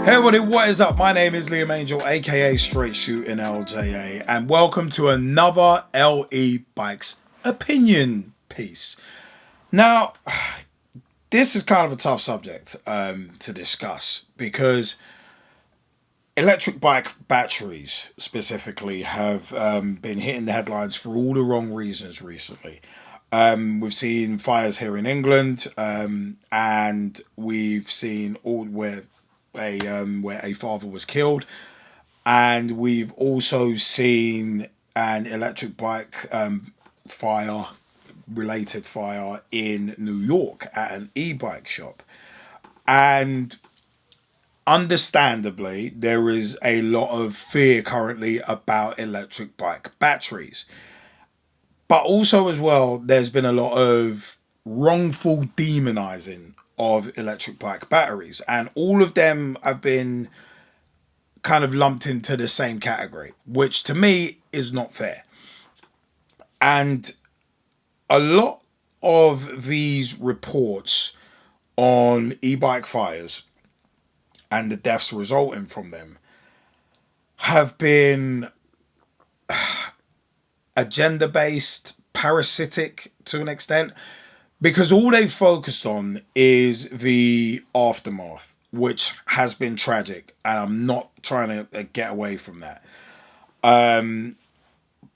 Hey everybody, what is up? My name is Liam Angel, aka Straight Shooting LJA, and welcome to another E-Bikes opinion piece. Now, this is kind of a tough subject to discuss because electric bike batteries specifically have been hitting the headlines for all the wrong reasons recently. We've seen fires here in England, and we've seen where a father was killed, and we've also seen an electric bike related fire in New York at an e-bike shop. And understandably, there is a lot of fear currently about electric bike batteries. But also as well, there's been a lot of wrongful demonizing of electric bike batteries. And all of them have been kind of lumped into the same category, which to me is not fair. And a lot of these reports on e-bike fires and the deaths resulting from them have been agenda-based, parasitic to an extent, because all they've focused on is the aftermath, which has been tragic, and I'm not trying to get away from that.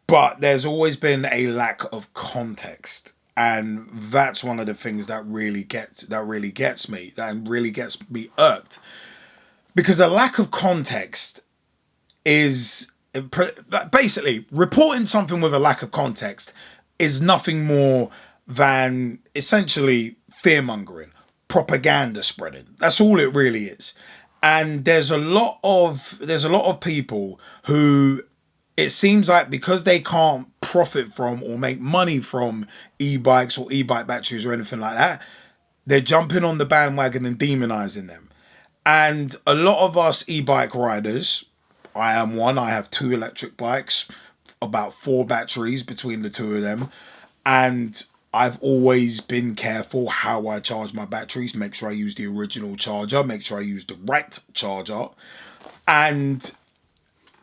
But there's always been a lack of context, and that's one of the things that really gets me irked, because a lack of context is basically reporting something with a lack of context is nothing more than essentially fear-mongering, propaganda spreading. That's all it really is. And there's a lot of people who, it seems like, because they can't profit from or make money from e-bikes or e-bike batteries or anything like that, they're jumping on the bandwagon and demonizing them. And a lot of us e-bike riders, I am one, I have 2 electric bikes, about 4 batteries between the 2 of them, and I've always been careful how I charge my batteries, make sure I use the original charger, make sure I use the right charger. And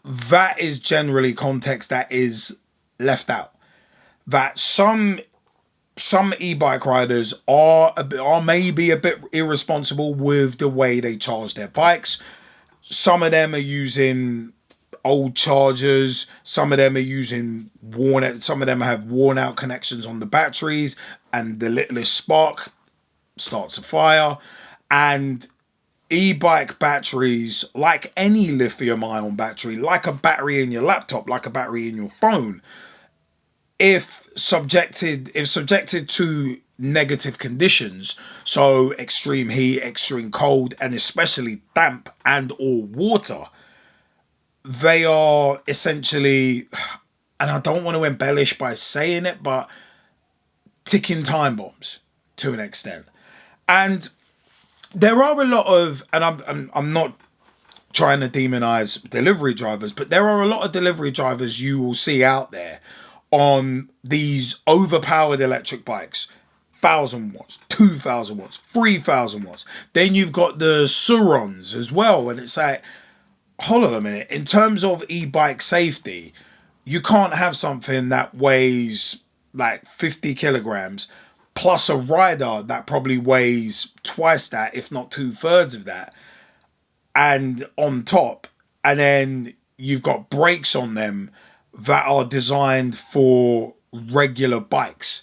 that is generally context that is left out. That some e-bike riders are maybe a bit irresponsible with the way they charge their bikes. Some of them are using old chargers, some of them are using some of them have worn out connections on the batteries, and the littlest spark starts a fire. And e-bike batteries, like any lithium ion battery, like a battery in your laptop, like a battery in your phone, if subjected to negative conditions, so extreme heat, extreme cold, and especially damp and or water, they are essentially, and I don't want to embellish by saying it, but ticking time bombs to an extent. And there are a lot of, and I'm not trying to demonize delivery drivers, but there are a lot of delivery drivers you will see out there on these overpowered electric bikes, 1,000 watts, 2,000 watts, 3,000 watts. Then you've got the Surons as well, and it's like, hold on a minute, in terms of e-bike safety, you can't have something that weighs like 50 kilograms plus a rider that probably weighs twice that, if not 2/3 of that, and on top, and then you've got brakes on them that are designed for regular bikes.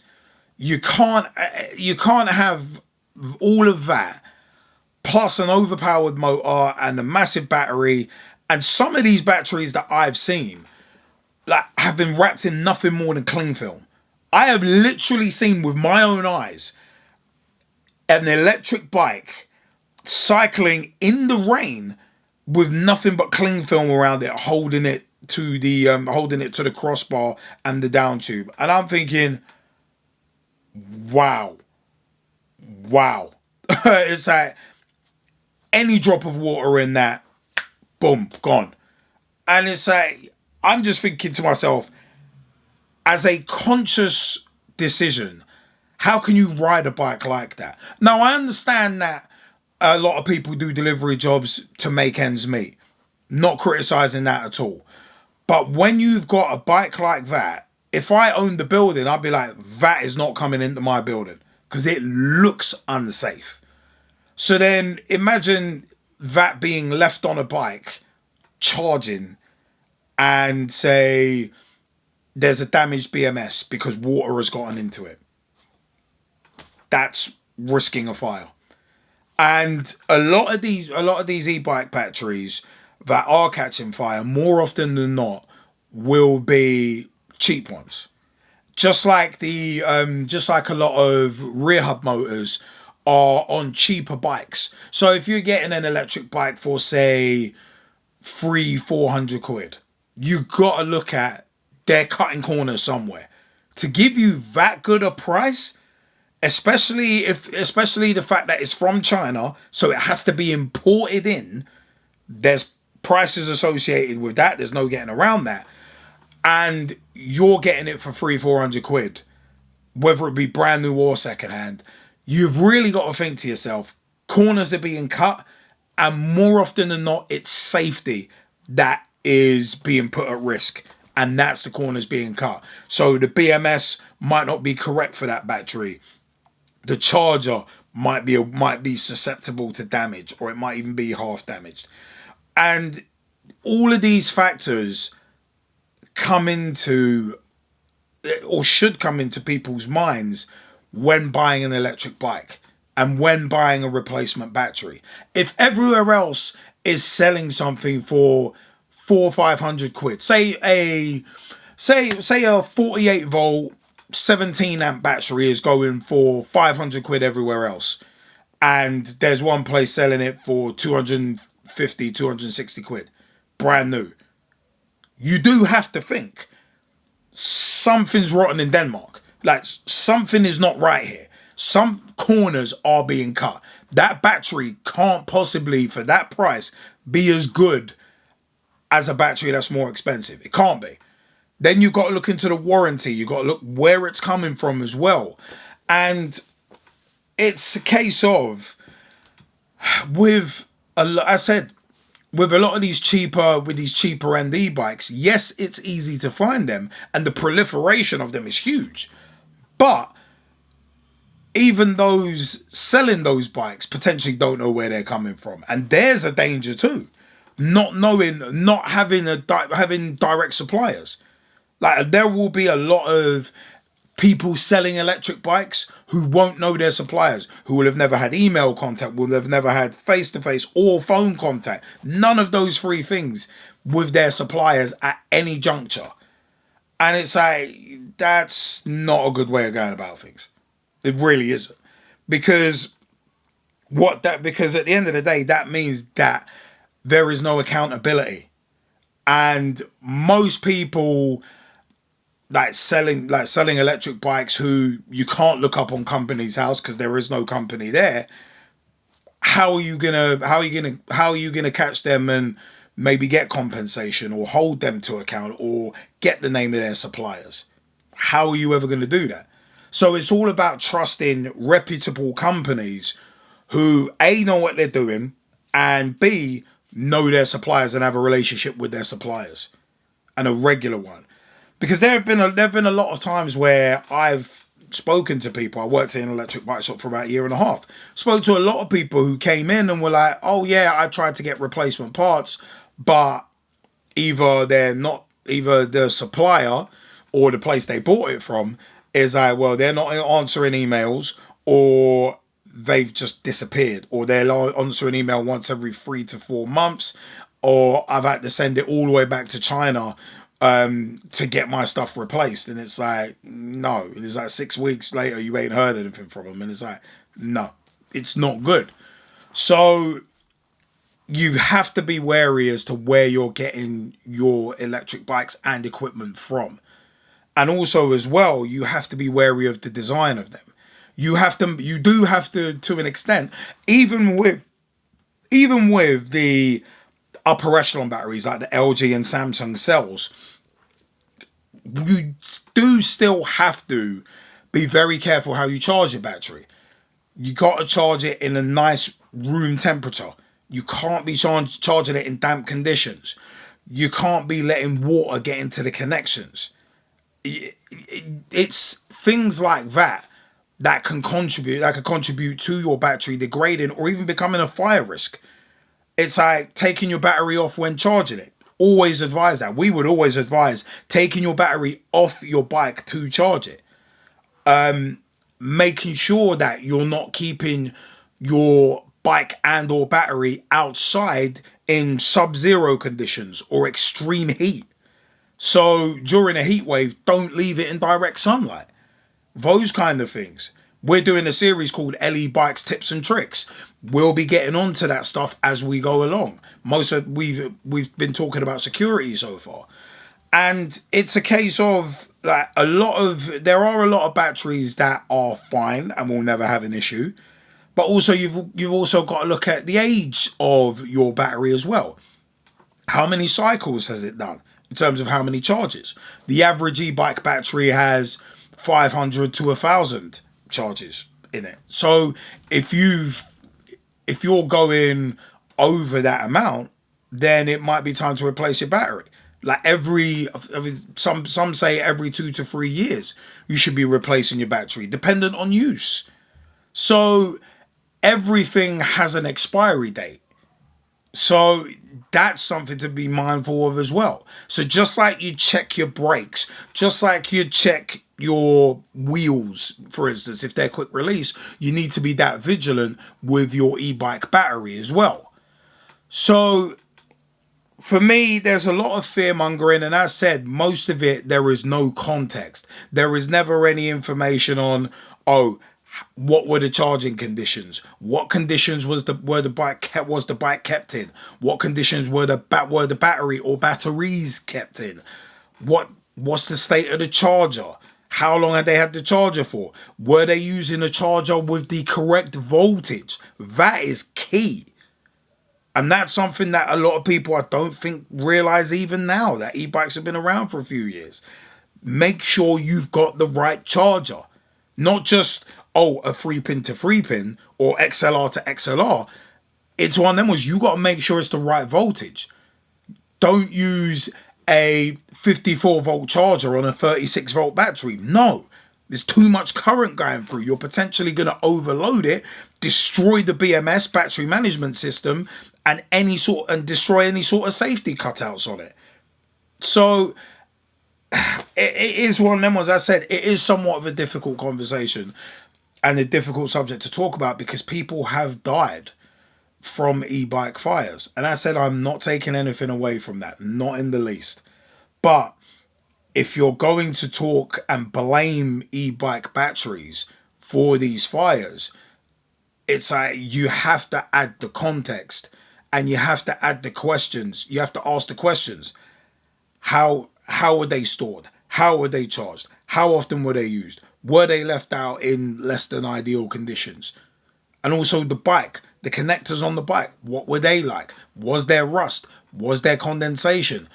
You can't have all of that plus an overpowered motor and a massive battery. And some of these batteries that I've seen like have been wrapped in nothing more than cling film. I have literally seen with my own eyes an electric bike cycling in the rain with nothing but cling film around it, holding it to the crossbar and the downtube. And I'm thinking, wow. It's like any drop of water in that, boom, gone. And it's like, I'm just thinking to myself, as a conscious decision, how can you ride a bike like that? Now, I understand that a lot of people do delivery jobs to make ends meet. Not criticizing that at all. But when you've got a bike like that, if I owned the building, I'd be like, that is not coming into my building because it looks unsafe. So then imagine that being left on a bike, charging, and say there's a damaged BMS because water has gotten into it. That's risking a fire. And a lot of these e-bike batteries that are catching fire, more often than not, will be cheap ones. Just like a lot of rear hub motors are on cheaper bikes. So if you're getting an electric bike for say 300-400 quid, you got to look at they're cutting corners somewhere to give you that good a price. Especially the fact that it's from China, so it has to be imported in. There's prices associated with that. There's no getting around that. And you're getting it for 300-400 quid, whether it be brand new or secondhand. You've really got to think to yourself, corners are being cut, and more often than not, it's safety that is being put at risk. And that's the corners being cut. So the BMS might not be correct for that battery. The charger might be susceptible to damage, or it might even be half damaged. And all of these factors come into, or should come into people's minds when buying an electric bike and when buying a replacement battery. If everywhere else is selling something for 400-500 quid, say a 48 volt 17 amp battery is going for 500 quid everywhere else, and there's one place selling it for 250-260 quid brand new, you do have to think something's rotten in Denmark. Like, something is not right here. Some corners are being cut. That battery can't possibly, for that price, be as good as a battery that's more expensive. It can't be. Then you've got to look into the warranty. You've got to look where it's coming from as well. And it's a case of, with a lot of these cheaper end e-bikes, yes, it's easy to find them and the proliferation of them is huge. But even those selling those bikes potentially don't know where they're coming from. And there's a danger too. Not having direct suppliers. Like, there will be a lot of people selling electric bikes who won't know their suppliers, who will have never had email contact, will have never had face-to-face or phone contact. None of those three things with their suppliers at any juncture. And it's like, that's not a good way of going about things. It really isn't. Because at the end of the day, that means that there is no accountability. And most people selling electric bikes who you can't look up on Company's House because there is no company there. How are you gonna catch them and maybe get compensation or hold them to account or get the name of their suppliers? How are you ever going to do that? So it's all about trusting reputable companies who A, know what they're doing, and B, know their suppliers and have a relationship with their suppliers, and a regular one. Because there have been a lot of times where I've spoken to people. I worked in an electric bike shop for about a year and a half. Spoke to a lot of people who came in and were like, oh yeah, I tried to get replacement parts, but either the supplier or the place they bought it from is like, well, they're not answering emails, or they've just disappeared, or they'll answer an email once every 3 to 4 months, or I've had to send it all the way back to China to get my stuff replaced. And it's like, no. And it's like 6 weeks later, you ain't heard anything from them. And it's like, no, it's not good. So you have to be wary as to where you're getting your electric bikes and equipment from. And also as well, you have to be wary of the design of them. You do have to an extent, even with the upper echelon batteries like the LG and Samsung cells, you do still have to be very careful how you charge your battery. You got to charge it in a nice room temperature. You can't be charging it in damp conditions. You can't be letting water get into the connections. It's things like that that can contribute to your battery degrading or even becoming a fire risk. It's like taking your battery off when charging it. Always advise that. We would always advise taking your battery off your bike to charge it. Making sure that you're not keeping your bike and or battery outside in sub-zero conditions or extreme heat. So during a heat wave, don't leave it in direct sunlight. Those kind of things. We're doing a series called E-Bikes Tips and Tricks. We'll be getting onto that stuff as we go along. We've been talking about security so far. And it's a case of like there are a lot of batteries that are fine and will never have an issue. But also you've also got to look at the age of your battery as well. How many cycles has it done in terms of how many charges? The average e-bike battery has 500 to 1,000 charges in it. So if you're going over that amount, then it might be time to replace your battery. Like some say every 2 to 3 years you should be replacing your battery, dependent on use. So everything has an expiry date. So that's something to be mindful of as well. So just like you check your brakes, just like you check your wheels, for instance, if they're quick release, you need to be that vigilant with your e-bike battery as well. So for me, there's a lot of fear mongering, and as said, most of it, there is no context. There is never any information on, what were the charging conditions? What conditions was the bike kept in? What conditions were the battery or batteries kept in? What's the state of the charger? How long had they had the charger for? Were they using a charger with the correct voltage? That is key. And that's something that a lot of people, I don't think, realize even now that e-bikes have been around for a few years. Make sure you've got the right charger. Not just, a 3-pin to 3-pin or XLR to XLR. It's one of them was you got to make sure it's the right voltage. Don't use a 54 volt charger on a 36 volt battery. No, there's too much current going through. You're potentially going to overload it, destroy the BMS battery management system, and destroy any sort of safety cutouts on it. So it is one of them ones. I said it is somewhat of a difficult conversation and a difficult subject to talk about because people have died from e-bike fires. And I said I'm not taking anything away from that, not in the least. But if you're going to talk and blame e-bike batteries for these fires, it's like you have to add the context and you have to add the questions. You have to ask the questions. How were they stored? How were they charged? How often were they used? Were they left out in less than ideal conditions? And also the bike, the connectors on the bike, what were they like? Was there rust? Was there condensation?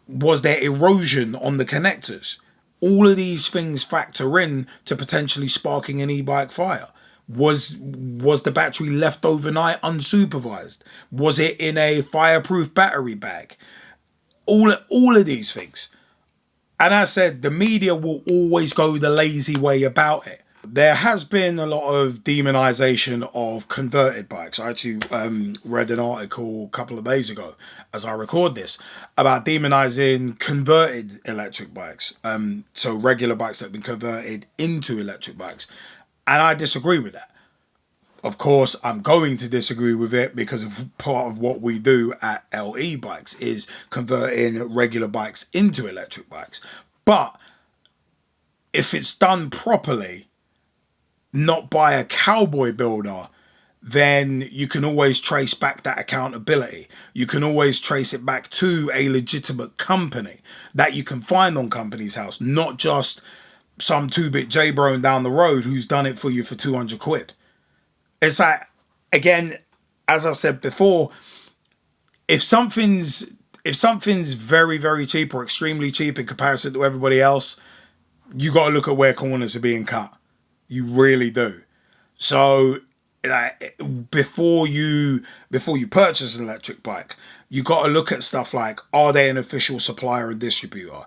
Was there erosion on the connectors? All of these things factor in to potentially sparking an e-bike fire. Was the battery left overnight unsupervised? Was it in a fireproof battery bag? All of these things. And as I said, the media will always go the lazy way about it. There has been a lot of demonization of converted bikes. I actually read an article a couple of days ago, as I record this, about demonizing converted electric bikes. So regular bikes that have been converted into electric bikes. And I disagree with that. Of course, I'm going to disagree with it because of part of what we do at LE Bikes is converting regular bikes into electric bikes. But if it's done properly, not by a cowboy builder, then you can always trace back that accountability. You can always trace it back to a legitimate company that you can find on Company's House, not just some 2-bit J-Bro down the road who's done it for you for 200 quid. It's like, again, as I said before, if something's very, very cheap or extremely cheap in comparison to everybody else, you got to look at where corners are being cut. You really do. So before you purchase an electric bike, you got to look at stuff like, are they an official supplier and distributor?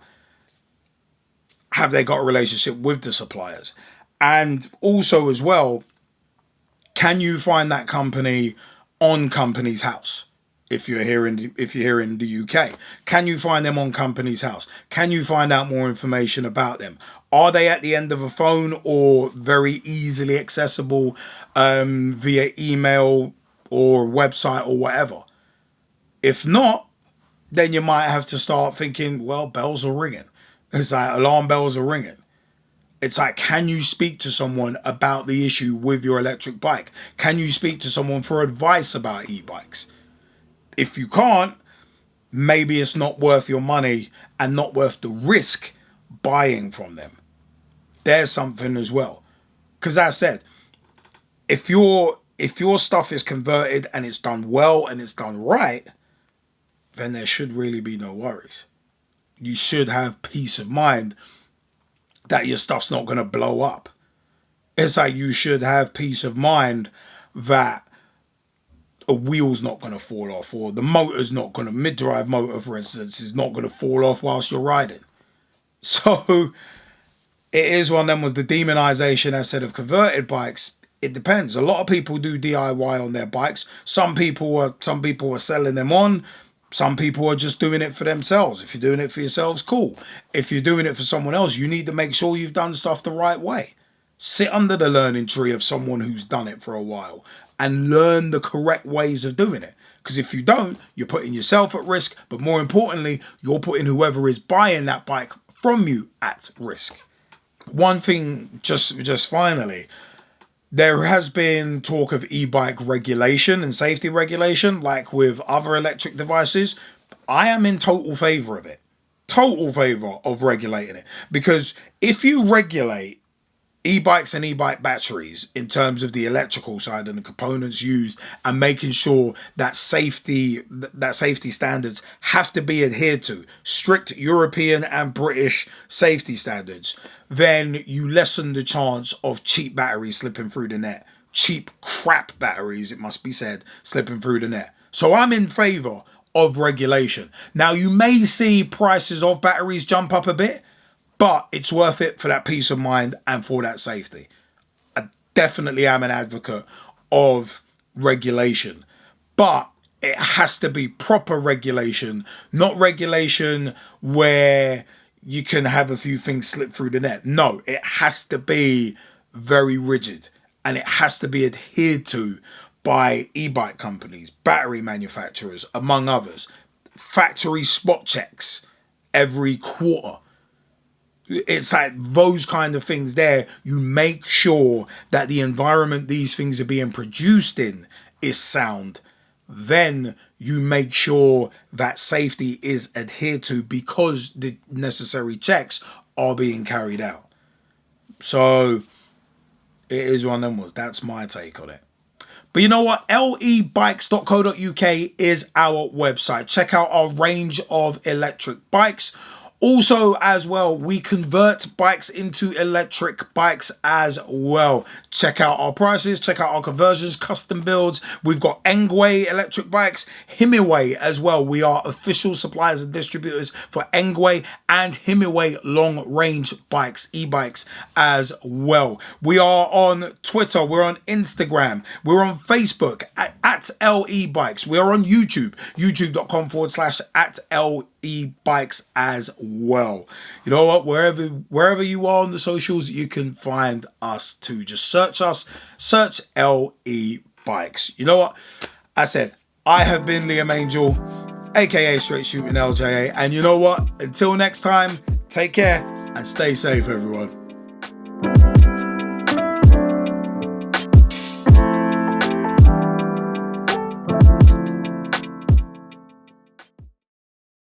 Have they got a relationship with the suppliers? And also as well, can you find that company on Companies House? If you're here in the UK, can you find them on Companies House? Can you find out more information about them? Are they at the end of a phone or very easily accessible via email or website or whatever? If not, then you might have to start thinking, well, bells are ringing. It's like alarm bells are ringing. It's like, can you speak to someone about the issue with your electric bike? Can you speak to someone for advice about e-bikes? If you can't, maybe it's not worth your money and not worth the risk buying from them. There's something as well. Because as I said, if your stuff is converted and it's done well and it's done right, then there should really be no worries. You should have peace of mind that your stuff's not going to blow up. It's like you should have peace of mind that a wheel's not going to fall off, or the motor's not going to, mid-drive motor, for instance, is not going to fall off whilst you're riding. So it is one of them, was the demonization, I said, of converted bikes. It depends. A lot of people do DIY on their bikes. Some people are selling them on. Some people are just doing it for themselves. If you're doing it for yourselves, cool. If you're doing it for someone else, you need to make sure you've done stuff the right way. Sit under the learning tree of someone who's done it for a while and learn the correct ways of doing it. Because if you don't, you're putting yourself at risk, but more importantly, you're putting whoever is buying that bike from you at risk. One thing, just finally, there has been talk of e-bike regulation and safety regulation, like with other electric devices. I am in total favor of it. Total favor of regulating it. Because if you regulate e-bikes and e-bike batteries in terms of the electrical side and the components used, and making sure that safety standards have to be adhered to, strict European and British safety standards, then you lessen the chance of cheap batteries slipping through the net. Cheap crap batteries, it must be said, slipping through the net. So I'm in favor of regulation. Now, you may see prices of batteries jump up a bit, but it's worth it for that peace of mind and for that safety. I definitely am an advocate of regulation, but it has to be proper regulation, not regulation where you can have a few things slip through the net. No, it has to be very rigid, and it has to be adhered to by e-bike companies, battery manufacturers, among others. Factory spot checks every quarter. It's like those kind of things there. You make sure that the environment these things are being produced in is sound. Then you make sure that safety is adhered to because the necessary checks are being carried out. So it is one of them ones. That's my take on it. But you know what? lebikes.co.uk is our website. Check out our range of electric bikes. Also, as well, we convert bikes into electric bikes as well. Check out our prices, check out our conversions, custom builds. We've got Engwe electric bikes, Himiway as well. We are official suppliers and distributors for Engwe and Himiway long range bikes, e-bikes as well. We are on Twitter, we're on Instagram, we're on Facebook at LE-Bikes. We are on YouTube, youtube.com/@LE-Bikes as well. You know what? Wherever you are on the socials, you can find us too. Just search us, search LE-Bikes. You know what? I said, I have been Liam Angel, aka Straight Shooting LJA. And you know what? Until next time, take care and stay safe, everyone.